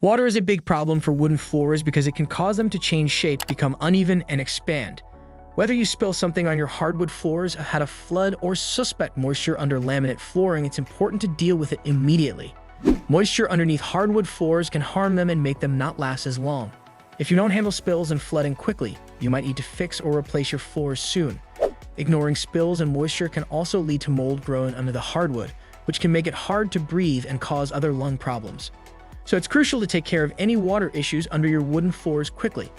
Water is a big problem for wooden floors because it can cause them to change shape, become uneven, and expand. Whether you spill something on your hardwood floors, had a flood, or suspect moisture under laminate flooring, it's important to deal with it immediately. Moisture underneath hardwood floors can harm them and make them not last as long. If you don't handle spills and flooding quickly, you might need to fix or replace your floors soon. Ignoring spills and moisture can also lead to mold growing under the hardwood, which can make it hard to breathe and cause other lung problems. So it's crucial to take care of any water issues under your wooden floors quickly.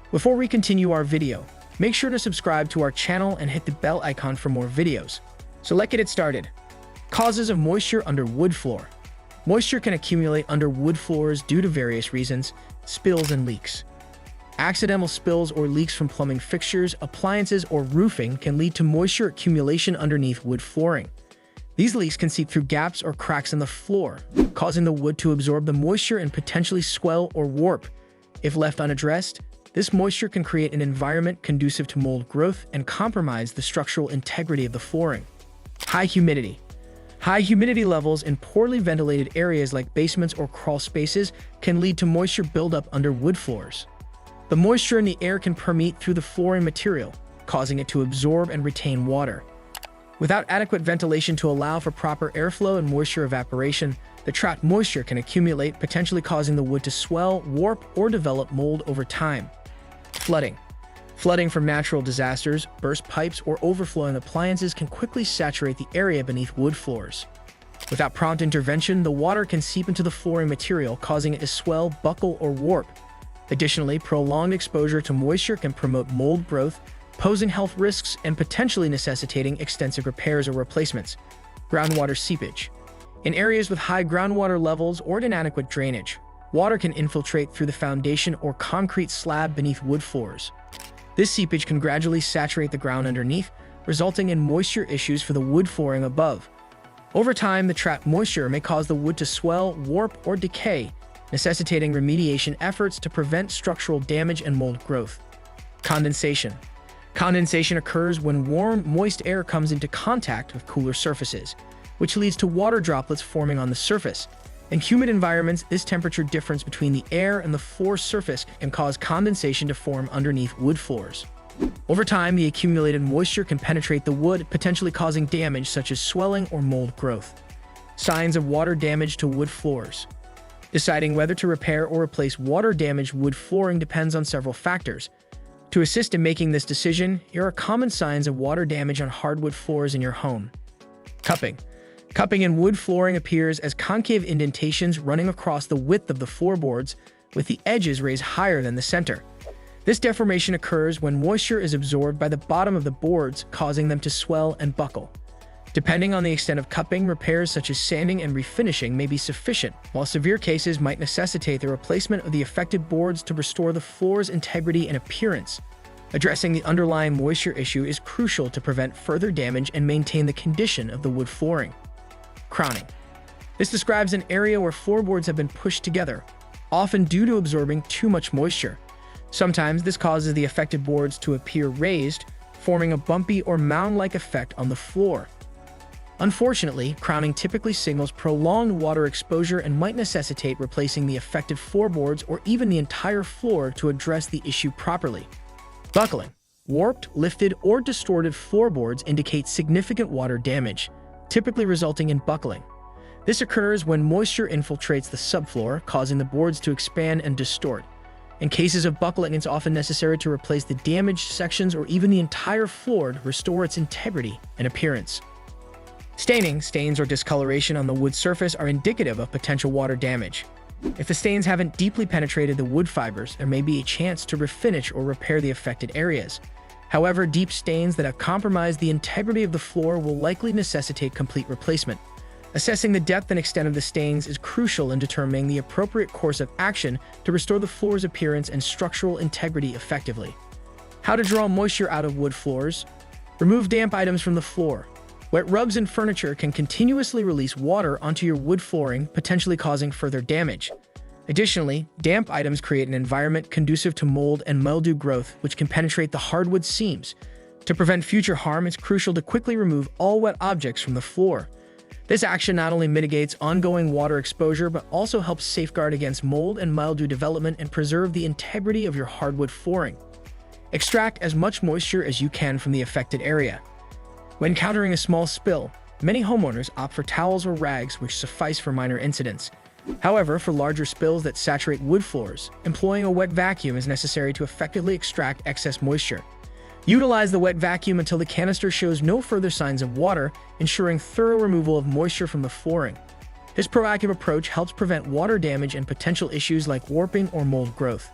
Before we continue our video, make sure to subscribe to our channel and hit the bell icon for more videos. So let's get it started. Causes of moisture under wood floor. Moisture can accumulate under wood floors due to various reasons, spills and leaks. Accidental spills or leaks from plumbing fixtures, appliances, or roofing can lead to moisture accumulation underneath wood flooring. These leaks can seep through gaps or cracks in the floor, causing the wood to absorb the moisture and potentially swell or warp. If left unaddressed, this moisture can create an environment conducive to mold growth and compromise the structural integrity of the flooring. High humidity. High humidity levels in poorly ventilated areas like basements or crawl spaces can lead to moisture buildup under wood floors. The moisture in the air can permeate through the flooring material, causing it to absorb and retain water. Without adequate ventilation to allow for proper airflow and moisture evaporation, the trapped moisture can accumulate, potentially causing the wood to swell, warp, or develop mold over time. Flooding. Flooding from natural disasters, burst pipes, or overflowing appliances can quickly saturate the area beneath wood floors. Without prompt intervention, the water can seep into the flooring material, causing it to swell, buckle, or warp. Additionally, prolonged exposure to moisture can promote mold growth, posing health risks and potentially necessitating extensive repairs or replacements. Groundwater seepage. In areas with high groundwater levels or inadequate drainage, water can infiltrate through the foundation or concrete slab beneath wood floors. This seepage can gradually saturate the ground underneath, resulting in moisture issues for the wood flooring above. Over time, the trapped moisture may cause the wood to swell, warp, or decay, necessitating remediation efforts to prevent structural damage and mold growth. Condensation. Condensation occurs when warm, moist air comes into contact with cooler surfaces, which leads to water droplets forming on the surface. In humid environments, this temperature difference between the air and the floor surface can cause condensation to form underneath wood floors. Over time, the accumulated moisture can penetrate the wood, potentially causing damage such as swelling or mold growth. Signs of water damage to wood floors. Deciding whether to repair or replace water-damaged wood flooring depends on several factors. To assist in making this decision, here are common signs of water damage on hardwood floors in your home. Cupping. Cupping in wood flooring appears as concave indentations running across the width of the floorboards, with the edges raised higher than the center. This deformation occurs when moisture is absorbed by the bottom of the boards, causing them to swell and buckle. Depending on the extent of cupping, repairs such as sanding and refinishing may be sufficient, while severe cases might necessitate the replacement of the affected boards to restore the floor's integrity and appearance. Addressing the underlying moisture issue is crucial to prevent further damage and maintain the condition of the wood flooring. Crowning. This describes an area where floorboards have been pushed together, often due to absorbing too much moisture. Sometimes this causes the affected boards to appear raised, forming a bumpy or mound-like effect on the floor. Unfortunately, crowning typically signals prolonged water exposure and might necessitate replacing the affected floorboards or even the entire floor to address the issue properly. Buckling. Warped, lifted, or distorted floorboards indicate significant water damage, typically resulting in buckling. This occurs when moisture infiltrates the subfloor, causing the boards to expand and distort. In cases of buckling, it's often necessary to replace the damaged sections or even the entire floor to restore its integrity and appearance. Staining. Stains or discoloration on the wood surface are indicative of potential water damage. If the stains haven't deeply penetrated the wood fibers, there may be a chance to refinish or repair the affected areas. However, deep stains that have compromised the integrity of the floor will likely necessitate complete replacement. Assessing the depth and extent of the stains is crucial in determining the appropriate course of action to restore the floor's appearance and structural integrity effectively. How to draw moisture out of wood floors. Remove damp items from the floor. Wet rugs and furniture can continuously release water onto your wood flooring, potentially causing further damage. Additionally, damp items create an environment conducive to mold and mildew growth, which can penetrate the hardwood seams. To prevent future harm, it's crucial to quickly remove all wet objects from the floor. This action not only mitigates ongoing water exposure, but also helps safeguard against mold and mildew development and preserve the integrity of your hardwood flooring. Extract as much moisture as you can from the affected area. When encountering a small spill, many homeowners opt for towels or rags, which suffice for minor incidents. However, for larger spills that saturate wood floors, employing a wet vacuum is necessary to effectively extract excess moisture. Utilize the wet vacuum until the canister shows no further signs of water, ensuring thorough removal of moisture from the flooring. This proactive approach helps prevent water damage and potential issues like warping or mold growth.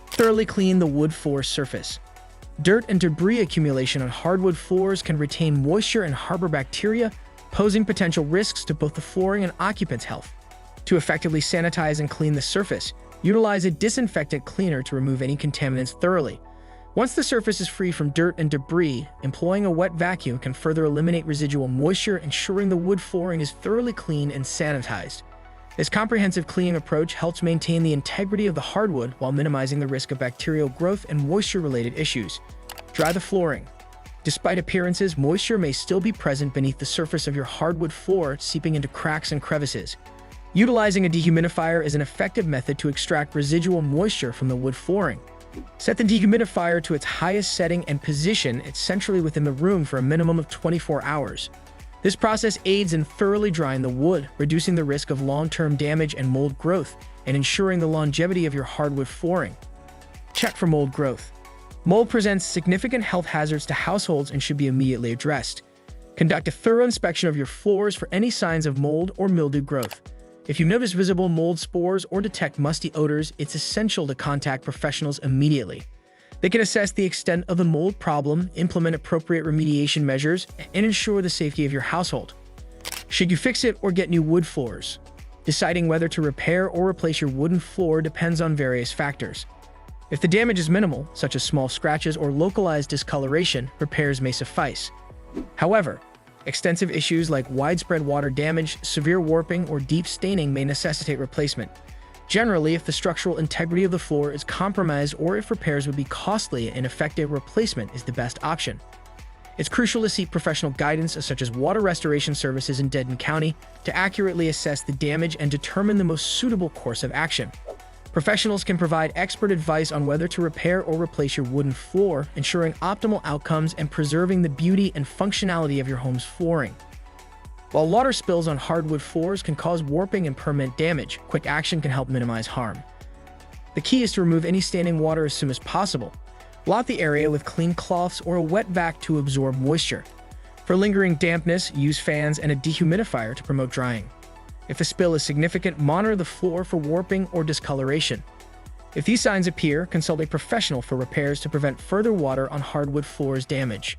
Thoroughly clean the wood floor surface. Dirt and debris accumulation on hardwood floors can retain moisture and harbor bacteria, posing potential risks to both the flooring and occupants' health. To effectively sanitize and clean the surface, utilize a disinfectant cleaner to remove any contaminants thoroughly. Once the surface is free from dirt and debris, employing a wet vacuum can further eliminate residual moisture, ensuring the wood flooring is thoroughly cleaned and sanitized. This comprehensive cleaning approach helps maintain the integrity of the hardwood while minimizing the risk of bacterial growth and moisture-related issues. Dry the flooring. Despite appearances, moisture may still be present beneath the surface of your hardwood floor, seeping into cracks and crevices. Utilizing a dehumidifier is an effective method to extract residual moisture from the wood flooring. Set the dehumidifier to its highest setting and position it centrally within the room for a minimum of 24 hours. This process aids in thoroughly drying the wood, reducing the risk of long-term damage and mold growth, and ensuring the longevity of your hardwood flooring. Check for mold growth. Mold presents significant health hazards to households and should be immediately addressed. Conduct a thorough inspection of your floors for any signs of mold or mildew growth. If you notice visible mold spores or detect musty odors, it's essential to contact professionals immediately. They can assess the extent of the mold problem, implement appropriate remediation measures, and ensure the safety of your household. Should you fix it or get new wood floors? Deciding whether to repair or replace your wooden floor depends on various factors. If the damage is minimal, such as small scratches or localized discoloration, repairs may suffice. However, extensive issues like widespread water damage, severe warping, or deep staining may necessitate replacement. Generally, if the structural integrity of the floor is compromised or if repairs would be costly, an effective replacement is the best option. It's crucial to seek professional guidance such as water restoration services in Denton County to accurately assess the damage and determine the most suitable course of action. Professionals can provide expert advice on whether to repair or replace your wooden floor, ensuring optimal outcomes and preserving the beauty and functionality of your home's flooring. While water spills on hardwood floors can cause warping and permanent damage, quick action can help minimize harm. The key is to remove any standing water as soon as possible. Blot the area with clean cloths or a wet vac to absorb moisture. For lingering dampness, use fans and a dehumidifier to promote drying. If the spill is significant, monitor the floor for warping or discoloration. If these signs appear, consult a professional for repairs to prevent further water on hardwood floors damage.